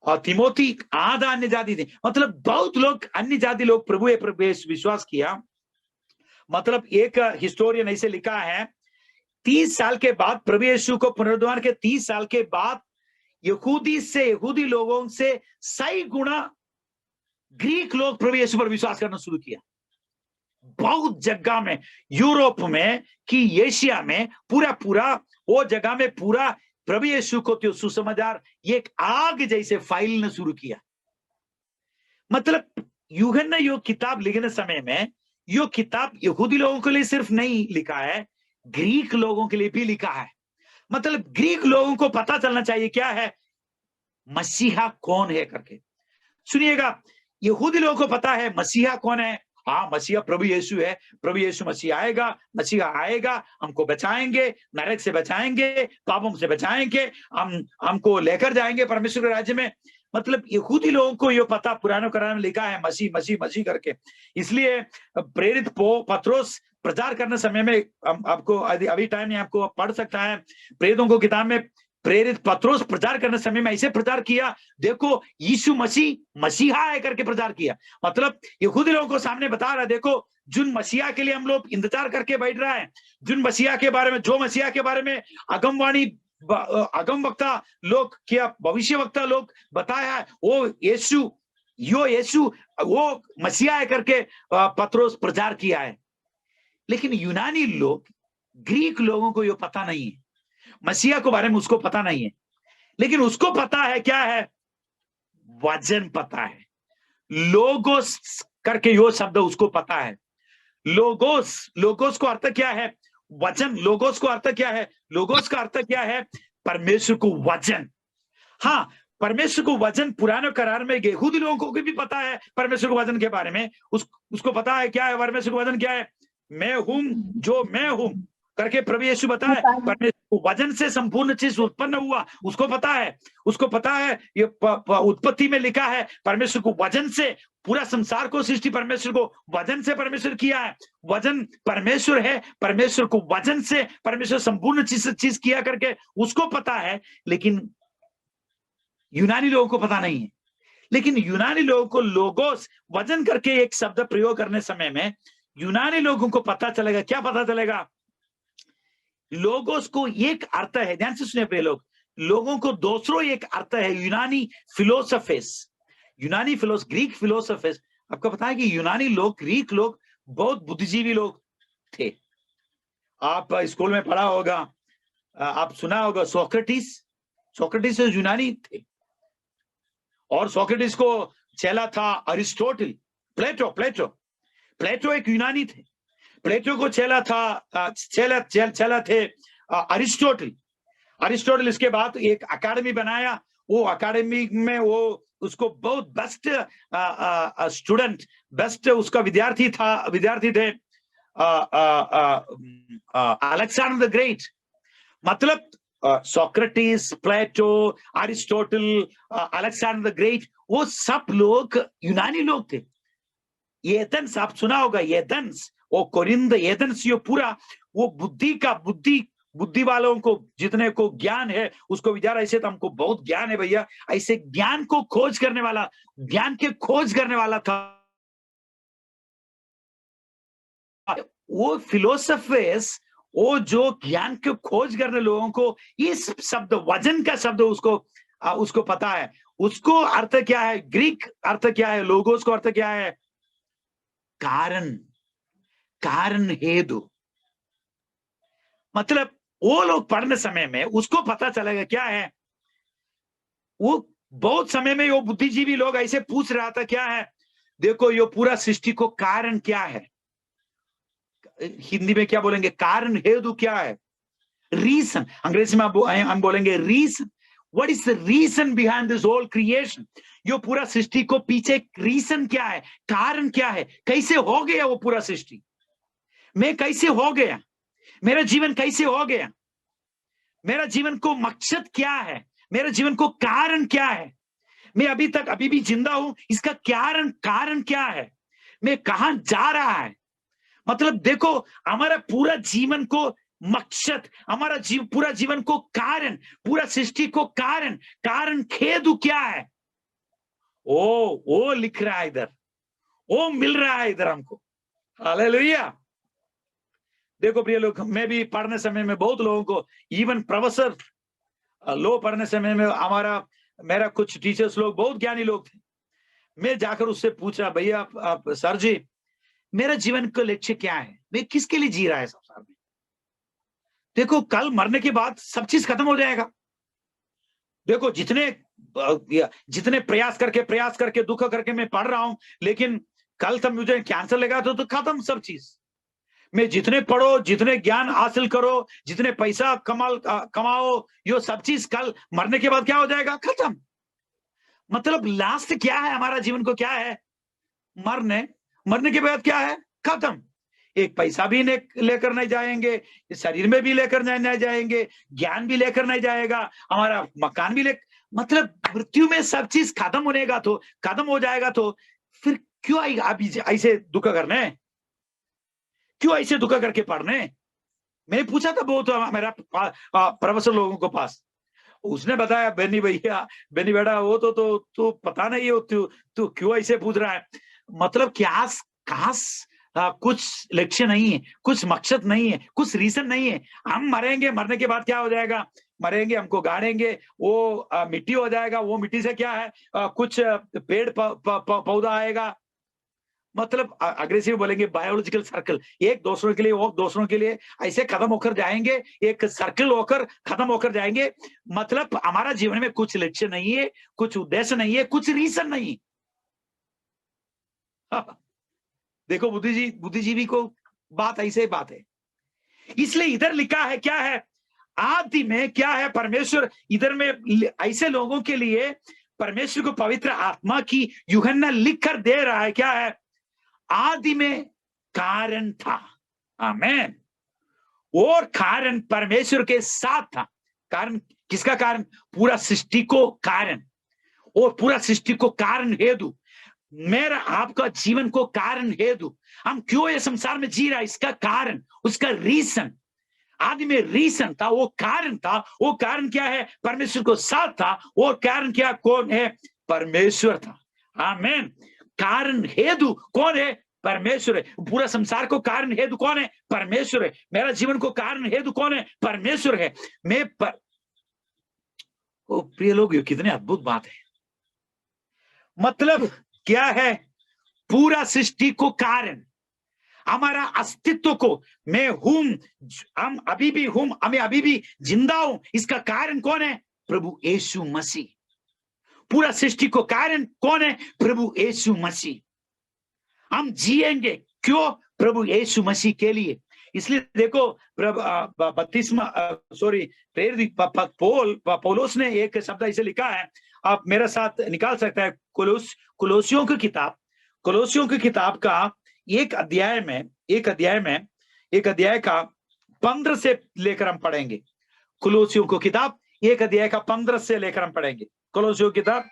और तिमोथी आधा अन्य जाति थे। मतलब बहुत लोग अन्य जाति लोग प्रभु पर विश्वास किया। मतलब एक हिस्टोरियन ऐसे लिखा है, 30 साल के बाद प्रभु यीशु को पुनरुत्थान के 30 साल के बाद यहूदी लोगों से 100 गुना ग्रीक लोग प्रभु यीशु पर विश्वास करना शुरू किया। बहुत जगह में, यूरोप में कि एशिया में, पूरा वो जगह में पूरा प्रभु यीशु को तो सुसमाचार एक आग जैसे फैलना शुरू किया। मतलब यूहन्ना यो किताब लिखने समय में, यो किताब यहूदी लोगों के लिए सिर्फ नहीं लिखा है, ग्रीक लोगों के लिए भी लिखा है। मतलब ग्रीक लोगों को पता चलना चाहिए क्या है मसीहा कौन है करके। सुनिएगा, यहूदी लोगों को पता है मसीहा कौन है। हाँ, मसीहा प्रभु यीशु है। प्रभु यीशु मसीहा आएगा, हमको बचाएंगे, नरक से बचाएंगे, पापों से बचाएंगे, हमको लेकर जाएंगे परमेश्वर के राज्य में। मतलब यहूदी लोगों को ये पता, पुराने करार में लिखा है मसीह करके। इसलिए प्रेरित पत्रोस प्रचार करने समय में, आपको अभी टाइम नहीं, आपको पढ़ सकता है प्रेरितों को किताब में। प्रेरित पत्रोस प्रचार करने समय में ऐसे प्रचार किया, देखो यीशु मसीहा है करके प्रचार किया। मतलब यहूदी लोगों को सामने बता रहा है, देखो जिन मसीहा के लिए हम लोग इंतजार करके बैठ रहा है, जिन मसीहा के बारे में, जो मसीहा के बारे में अगम वक्ता लोग क्या, भविष्य वक्ता लोग बताया है, वो यीशु वो मसीहा है करके पत्रोस प्रचार किया है। लेकिन यूनानी लोग, ग्रीक लोगों को ये पता नहीं है, मसीहा के बारे में उसको पता नहीं है। लेकिन उसको पता है क्या है? वचन पता है। लोगोस करके यो शब्द उसको पता है। लोगोस को अर्थ क्या है? वचन। लोगोस को अर्थ क्या है? लोगोस का अर्थ क्या है? परमेश्वर को वचन। हाँ, परमेश्वर को वचन पुराने करार में यहूदी लोगों को भी पता है परमेश्वर को वचन के बारे में। उसको पता है क्या है परमेश्वर को वचन क्या है? मैं हूं जो मैं हूं, करके प्रभु यीशु बताए, परमेश्वर वचन से संपूर्ण चीज उत्पन्न हुआ, उसको पता है, उसको पता है। ये उत्पत्ति में लिखा है परमेश्वर को वचन से पूरा संसार को सृष्टि परमेश्वर को वचन से परमेश्वर किया है। वचन परमेश्वर है, परमेश्वर को वचन से परमेश्वर संपूर्ण चीज किया करके उसको पता है, लेकिन यूनानी लोगों को पता नहीं है। लेकिन यूनानी लोगों को लोगोस वचन करके एक शब्द प्रयोग करने समय में यूनानी लोगों को पता चलेगा, क्या पता चलेगा? लोगोस को एक अर्थ है, ध्यान से सुनिए प्रिय लोग, लोगों को दूसरों एक अर्थ है। यूनानी फिलोसफिस, ग्रीक फिलोसफिस, आपको पता है कि यूनानी लोग, ग्रीक लोग बहुत बुद्धिजीवी लोग थे। आप स्कूल में पढ़ा होगा, आप सुना होगा सोक्रेटिस यूनानी थे, और सोक्रेटिस को चेला था अरिस्टोटल, प्लेटो एक यूनानी थे। प्लेटो को चेला थे अरिस्टोटल। इसके बाद एक अकादमी बनाया, वो अकादमी में वो उसको बहुत बेस्ट स्टूडेंट, बेस्ट उसका विद्यार्थी थे अलेक्जेंडर द ग्रेट। मतलब Socrates, Plato, Aristotle, Alexander the Great, वो सब लोग यूनानी लोग थे। एथेंस आप सुना होगा, एथेंस, वो कोरिंथ, एथेंस, ये पूरा वो बुद्धि वालों को जितने को ज्ञान है उसको विचार, ऐसे तो हमको बहुत ज्ञान है भैया, ऐसे ज्ञान को खोज करने वाला, ज्ञान के खोज करने वाला था वो फिलोसफर्स। वो जो ज्ञान के खोज करने लोगों को इस शब्द वचन का शब्द उसको पता है। उसको अर्थ क्या है, ग्रीक अर्थ क्या है, लोगोस को अर्थ क्या है? कारण हेतु। मतलब वो लोग पढ़ने समय में उसको पता चलेगा क्या है। वो बहुत समय में वो बुद्धिजीवी लोग ऐसे पूछ रहा था, क्या है? देखो, ये पूरा सृष्टि को कारण क्या है, हिंदी में क्या बोलेंगे? कारण हेतु क्या है? रीजन, अंग्रेजी में हम बोलेंगे reason. What is the reason behind this whole creation? यो पूरा सृष्टि को पीछे रीजन क्या है, कारण क्या है? कैसे हो गया वो पूरा सृष्टि? मैं कैसे हो गया? मेरा जीवन कैसे हो गया? मेरा जीवन को मकसद क्या है? मेरा जीवन को कारण क्या है? मैं अभी भी जिंदा हूं, इसका कारण क्या है? मैं कहां जा रहा है? मतलब देखो, हमारा पूरा जीवन को मकसद, हमारा पूरा जीवन को कारण, पूरा सृष्टि को कारण खेदु क्या है? वो लिख रहा है इधर, वो मिल रहा है इधर हमको। हालेलुया। देखो प्रिय लोग, मैं भी पढ़ने समय में बहुत लोगों को, इवन प्रोफेसर लो पढ़ने समय में मेरा कुछ टीचर्स लोग बहुत ज्ञानी लोग थे। मैं जाकर उससे पूछा, भैया आप सर जी, मेरा जीवन का लक्ष्य क्या है? मैं किसके लिए जी रहा है संसार में? देखो, कल मरने के बाद सब चीज खत्म हो जाएगा। देखो, जितने प्रयास करके दुख करके मैं पढ़ रहा हूं, लेकिन कल तक मुझे कैंसर लगा तो खत्म सब चीज। मैं जितने पढ़ो, जितने ज्ञान हासिल करो, जितने पैसा कमाओ, ये सब चीज कल मरने के बाद क्या हो जाएगा? खत्म। मतलब लास्ट क्या है हमारा जीवन को? क्या है? मरने के बाद क्या है? खत्म। एक पैसा भी लेकर नहीं जाएंगे, शरीर में भी लेकर नहीं जाएंगे, ज्ञान भी लेकर नहीं जाएगा, हमारा मकान भी मतलब मृत्यु में सब चीज खत्म हो जाएगा। तो फिर क्यों अभी ऐसे दुख करने? क्यों ऐसे दुख करके पढ़ने? मैंने पूछा था बहुत मेरा प्रोफेसर लोगों को पास, उसने बताया, बेनी बेटा, वो तो पता नहीं है, तू क्यों ऐसे पूछ रहा है? मतलब क्या कुछ लक्ष्य नहीं है, कुछ मकसद नहीं है, कुछ रीजन नहीं है। हम मरेंगे, मरने के बाद क्या हो जाएगा? मरेंगे, हमको गाड़ेंगे, वो मिट्टी हो जाएगा, वो मिट्टी से क्या है, कुछ पेड़ पौधा आएगा। मतलब अग्रेसिव बोलेंगे बायोलॉजिकल सर्कल, एक दूसरों के लिए, वो दूसरों के लिए, ऐसे खत्म होकर जाएंगे, एक सर्कल होकर खत्म होकर जाएंगे। मतलब हमारा जीवन में कुछ लक्ष्य नहीं है, कुछ उद्देश्य नहीं है, कुछ रीजन नहीं। देखो, बुद्धिजीवी को बात ऐसे बात है। इसलिए इधर लिखा है, क्या है? आदि में क्या है? परमेश्वर इधर में ऐसे लोगों के लिए परमेश्वर को पवित्र आत्मा की यूहन्ना लिख कर दे रहा है, क्या है? आदि में कारण था। आमेन। और कारण परमेश्वर के साथ था। कारण किसका कारण? पूरा सृष्टि को कारण, और पूरा सृष्टि को कारण हेतु, मेरा आपका जीवन को कारण हेतु, हम क्यों ये संसार में जी रहा है, इसका कारण, उसका रीजन, आदि में रीजन था, वो कारण था। वो कारण क्या है? परमेश्वर को साथ था। वो कारण क्या, कौन है? परमेश्वर था। आमीन। कारण हेतु कौन है? परमेश्वर है। पूरा संसार को कारण हेतु कौन है? परमेश्वर है। मेरा जीवन को कारण हेतु कौन है? परमेश्वर है। ओ प्रिय लोग, ये कितने अद्भुत बात है। मतलब क्या है? पूरा सृष्टि को कारण, हमारा अस्तित्व को, मैं हूं, हम अभी भी हूं, मैं अभी भी जिंदा हूं, इसका कारण कौन है? प्रभु यीशु मसीह। पूरा सृष्टि को कारण कौन है? प्रभु यीशु मसीह। हम जिएंगे क्यों? प्रभु यीशु मसीह के लिए। इसलिए देखो, प्रेरित पौलुस ने एक शब्द ऐसे लिखा है, आप मेरे साथ निकाल सकते हैं। कुलोसियों की किताब का एक अध्याय का 15 से लेकर हम पढ़ेंगे। कुलोसियों को किताब एक अध्याय का 15 से लेकर हम पढ़ेंगे। कुलोसियों किताब,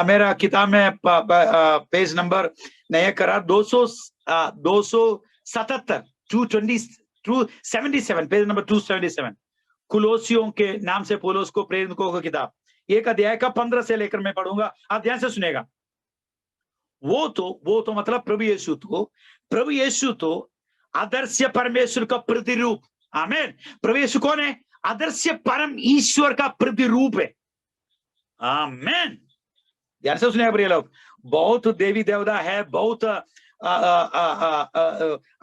मेरा किताब में पेज नंबर नया करार 277 277, पेज नंबर 277। कुलोसियों के नाम से पौलुस को प्रेरितों की किताब एक अध्याय का 15 से लेकर मैं पढ़ूंगा, आप ध्यान से सुनेगा। वो तो मतलब प्रभु यीशु तो आदर्श परमेश्वर का प्रतिरूप। आमीन। प्रभु यीशु कौन है? आदर्श परम ईश्वर का प्रतिरूप है। आमीन। ध्यान से सुनिए प्रिय लोग, बहुत देवी देवता है, बहुत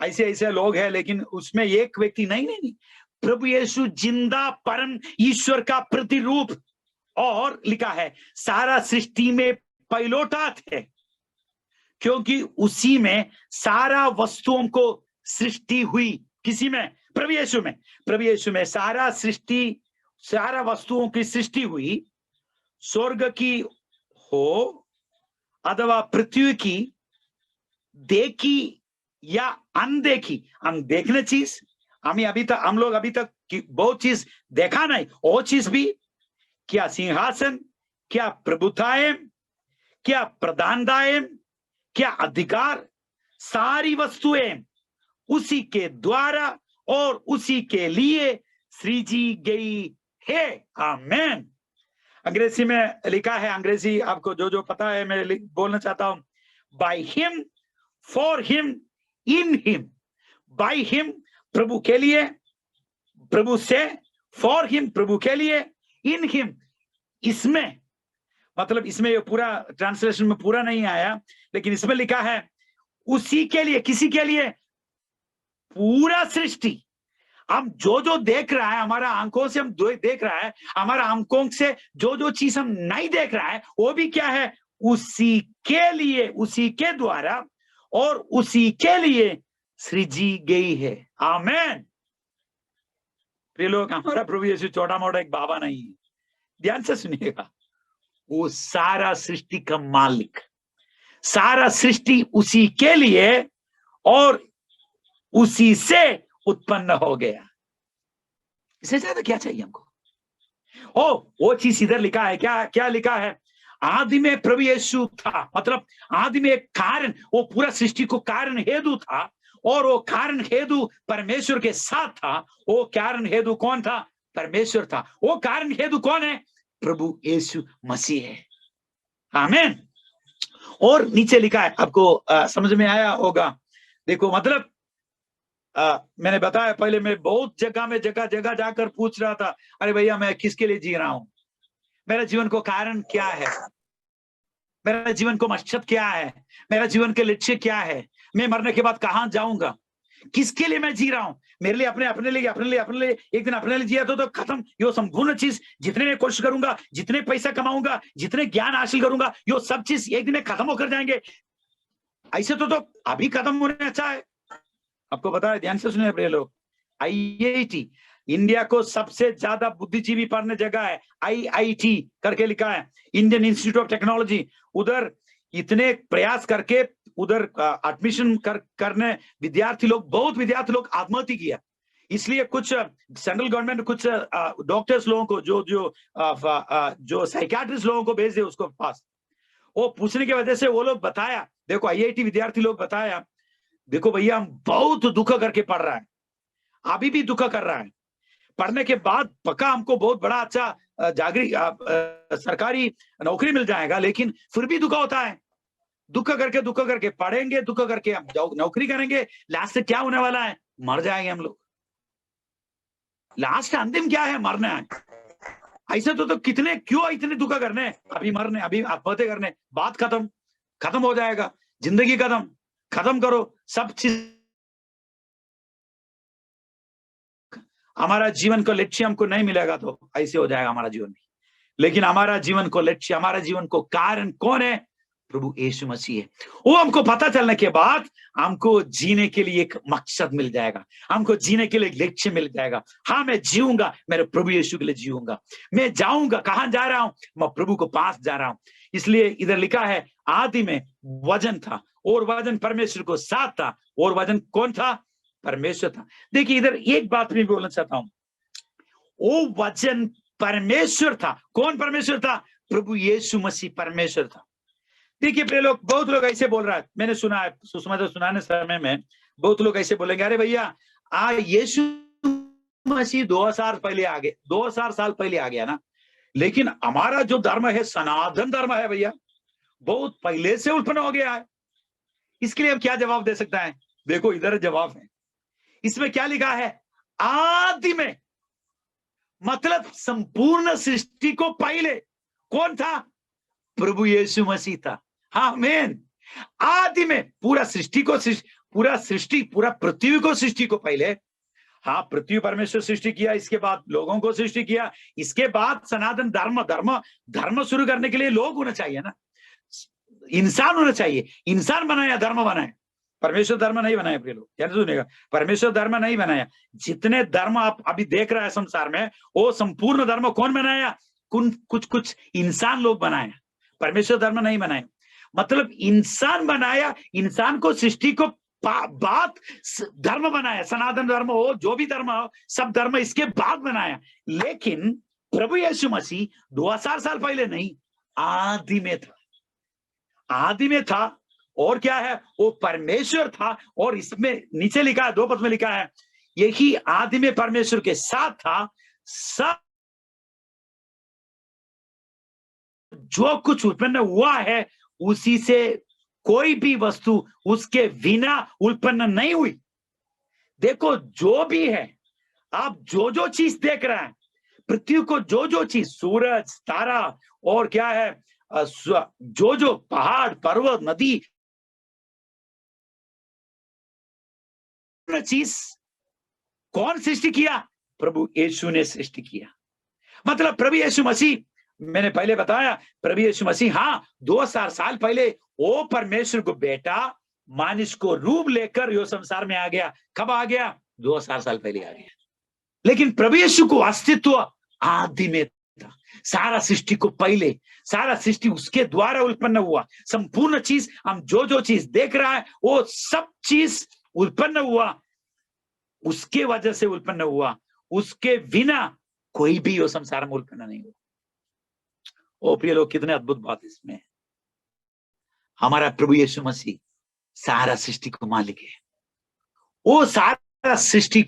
ऐसे लोग हैं, लेकिन उसमें एक व्यक्ति नहीं, प्रभु यीशु जिंदा परम ईश्वर का प्रतिरूप। और लिखा है सारा सृष्टि में पहिलौठा थे, क्योंकि उसी में सारा वस्तुओं को सृष्टि हुई। किसी में? प्रभु यीशु में सारा वस्तुओं की सृष्टि हुई, स्वर्ग की हो अथवा पृथ्वी की, देखी या अनदेखी। हम देखने चीज, हम लोग अभी तक बहुत चीज देखा नहीं, वो चीज भी, क्या सिंहासन, क्या प्रभुताएं, क्या प्रधानताएं, क्या अधिकार, सारी वस्तुएं उसी के द्वारा और उसी के लिए सृजी गई है। आमीन। अंग्रेजी में लिखा है, अंग्रेजी आपको जो पता है मैं बोलना चाहता हूं। By him, for him, in him. By him प्रभु के लिए, प्रभु से, फॉर हिम प्रभु के लिए, इन हिम। इसमें मतलब इसमें ये पूरा ट्रांसलेशन में पूरा नहीं आया, लेकिन इसमें लिखा है उसी के लिए। किसी के लिए? पूरा सृष्टि। हम जो देख रहा है, हमारा आंखों से हम देख रहा है, हमारा आंखों से जो चीज हम नहीं देख रहा है, वो भी क्या है? उसी के लिए, उसी के द्वारा और उसी के लिए सृजी गई है। आमीन। प्रिय लोग, हमारा प्रभु यीशु छोटा मोटा एक बाबा नहीं है। ध्यान से सुनिएगा, वो सारा सृष्टि का मालिक, सारा सृष्टि उसी के लिए और उसी से उत्पन्न हो गया। इससे ज्यादा क्या चाहिए हमको? वो चीज इधर लिखा है, क्या लिखा है? आदि में प्रभु यीशु था, मतलब आदि में एक कारण, वो पूरा सृष्टि को कारण हेतु था, और वो कारण हेतु परमेश्वर के साथ था। वो कारण हेतु कौन था? परमेश्वर था। वो कारण हेतु कौन है? प्रभु यीशु मसीह है। आमीन। और नीचे लिखा है, आपको समझ में आया होगा। देखो, मतलब मैंने बताया पहले, मैं बहुत जगह जाकर पूछ रहा था, अरे भैया मैं किसके लिए जी रहा हूं? मेरा जीवन को कारण क्या है? मेरा जीवन को मकसद क्या है? मेरा जीवन के लक्ष्य क्या है? मैं मरने के बाद कहां जाऊंगा? किसके लिए मैं जी रहा हूं? मेरे लिए, अपने लिए एक दिन अपने लिए जिया तो खत्म। यो संपूर्ण चीज, जितने मैं कोशिश करूंगा, जितने पैसा कमाऊंगा, जितने ज्ञान हासिल करूंगा, यो सब चीज एक दिन में खत्म होकर जाएंगे। ऐसे तो अभी खत्म होने अच्छा है। आपको पता है, ध्यान से सुनिए प्रिय लोग, IIT इंडिया को सबसे ज्यादा बुद्धिजीवी पढ़ने जगह है। IIT करके लिखा है, इंडियन इंस्टीट्यूट ऑफ टेक्नोलॉजी। उधर इतने प्रयास करके उधर एडमिशन करने बहुत विद्यार्थी लोग आत्महत्या किया। इसलिए कुछ सेंट्रल गवर्नमेंट कुछ डॉक्टर्स लोगों को जो साइकियाट्रिस्ट लोगों को भेज दे उसको पास, वो पूछने की वजह से वो लोग बताया, देखो आईआईटी विद्यार्थी लोग बताया, देखो भैया हम बहुत दुख करके पढ़ रहा है, अभी भी दुख कर रहा है, पढ़ने के बाद पक्का हमको बहुत बड़ा अच्छा सरकारी नौकरी मिल जाएगा, लेकिन फिर भी दुख होता है, दुख करके पढ़ेंगे, दुख करके हम नौकरी करेंगे, लास्ट से क्या होने वाला है, मर जाएंगे हम लोग। लास्ट अंतिम क्या है, मरना है। ऐसे तो कितने क्यों इतने दुख करने, अभी मरने, अभी आत्महत्या करने, बात खत्म हो जाएगा, जिंदगी खत्म करो सब चीज। हमारा जीवन का लक्ष्य हमको नहीं मिलेगा तो ऐसे हो जाएगा हमारा जीवन भी। लेकिन हमारा जीवन को लक्ष्य, हमारा जीवन को कारण कौन है, प्रभु यीशु मसीह है। वो हमको पता चलने के बाद हमको जीने के लिए एक मकसद मिल जाएगा, हमको जीने के लिए एक लक्ष्य मिल जाएगा। हाँ, मैं जीऊंगा, मेरे प्रभु यीशु के लिए जीऊंगा, मैं जाऊंगा, कहां जा रहा हूं, मैं प्रभु को पास जा रहा हूं। इसलिए इधर लिखा है, आदि में वचन था और वचन परमेश्वर को साथ था, और वचन कौन था, परमेश्वर था। देखिए इधर एक बात मैं बोलना चाहता हूं, वो वचन परमेश्वर था। कौन परमेश्वर था, प्रभु यीशु मसीह परमेश्वर था। देखिए प्रिय लोग, बहुत लोग ऐसे बोल रहा है, मैंने सुना है सुसमाचार सुनाने समय में बहुत लोग ऐसे बोलेंगे, अरे भैया यीशु मसीह 2000 पहले आ गए, 2000 साल पहले आ गया ना, लेकिन हमारा जो धर्म है सनातन धर्म है भैया, बहुत पहले से उत्पन्न हो गया है। इसके लिए अब क्या जवाब दे सकता है, देखो इधर जवाब है, इसमें क्या लिखा है, आदि में, मतलब संपूर्ण सृष्टि को पहले कौन था, प्रभु यीशु मसीह था। हाँ आमीन। आदि में पूरा सृष्टि पूरा पृथ्वी को सृष्टि को पहले, हाँ पृथ्वी परमेश्वर सृष्टि किया, इसके बाद लोगों को सृष्टि किया, इसके बाद सनातन धर्म शुरू करने के लिए लोग होना चाहिए ना, इंसान होना चाहिए, इंसान बनाया, धर्म बनाया, परमेश्वर धर्म नहीं बनाया। प्रिय लोग याद सुनिएगा, परमेश्वर धर्म नहीं बनाया। जितने धर्म आप अभी देख रहे हैं संसार में, वो संपूर्ण धर्म कौन बनाया, कुछ इंसान लोग बनाया, परमेश्वर धर्म नहीं बनाया। मतलब इंसान बनाया, इंसान को सृष्टि को बाद धर्म बनाया, सनातन धर्म हो, जो भी धर्म हो, सब धर्म इसके बाद बनाया। लेकिन प्रभु यीशु मसीह 2000 साल पहले नहीं, आदि में था, आदि में था। और क्या है, वो परमेश्वर था। और इसमें नीचे लिखा है, 2 पद में लिखा है, यही आदि में परमेश्वर के साथ था, सब जो कुछ उत्पन्न हुआ है उसी से कोई भी वस्तु उसके बिना उत्पन्न नहीं हुई। देखो जो भी है, आप जो चीज देख रहे हैं, पृथ्वी को जो चीज, सूरज, तारा, और क्या है, जो पहाड़, पर्वत, नदी, चीज कौन सृष्टि किया, प्रभु यीशु ने सृष्टि किया। मतलब प्रभु यीशु मसीह, मैंने पहले बताया, प्रभु यीशु मसीह, हाँ 2000 साल पहले वो परमेश्वर को बेटा मानुष को रूप लेकर यो संसार में आ गया। कब आ गया, 2000 साल पहले आ गया। लेकिन प्रभु यीशु को अस्तित्व आदि में था, सारा सृष्टि को पहले, सारा सृष्टि उसके द्वारा उत्पन्न हुआ। संपूर्ण चीज, हम जो चीज देख रहा है, वो सब चीज उत्पन्न हुआ, उसके वजह से उत्पन्न हुआ, उसके बिना कोई भी वो संसार में उत्पन्न नहीं हुआ। ओ प्रिय लोग, कितने अद्भुत बात इसमें है। हमारा प्रभु यीशु मसीह सारा सृष्टि को मालिक है, वो सारा सृष्टि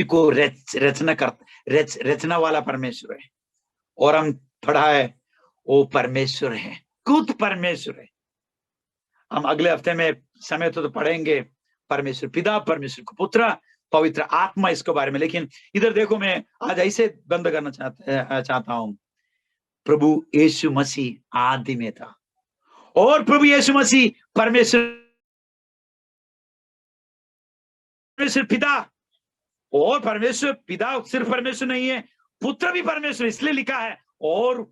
को रचना वाला परमेश्वर है। और हम पढ़ा है, वो परमेश्वर है, खुद परमेश्वर है। हम अगले हफ्ते में समय तो पढ़ेंगे परमेश्वर पिता, परमेश्वर को पुत्र, पवित्र आत्मा, इसके बारे में। लेकिन इधर देखो, मैं आज ऐसे बंद करना चाहता हूं, प्रभु यीशु मसीह आदि में था, और प्रभु यीशु मसीह परमेश्वर पिता, और परमेश्वर पिता सिर्फ परमेश्वर नहीं है, पुत्र भी परमेश्वर, इसलिए लिखा है, और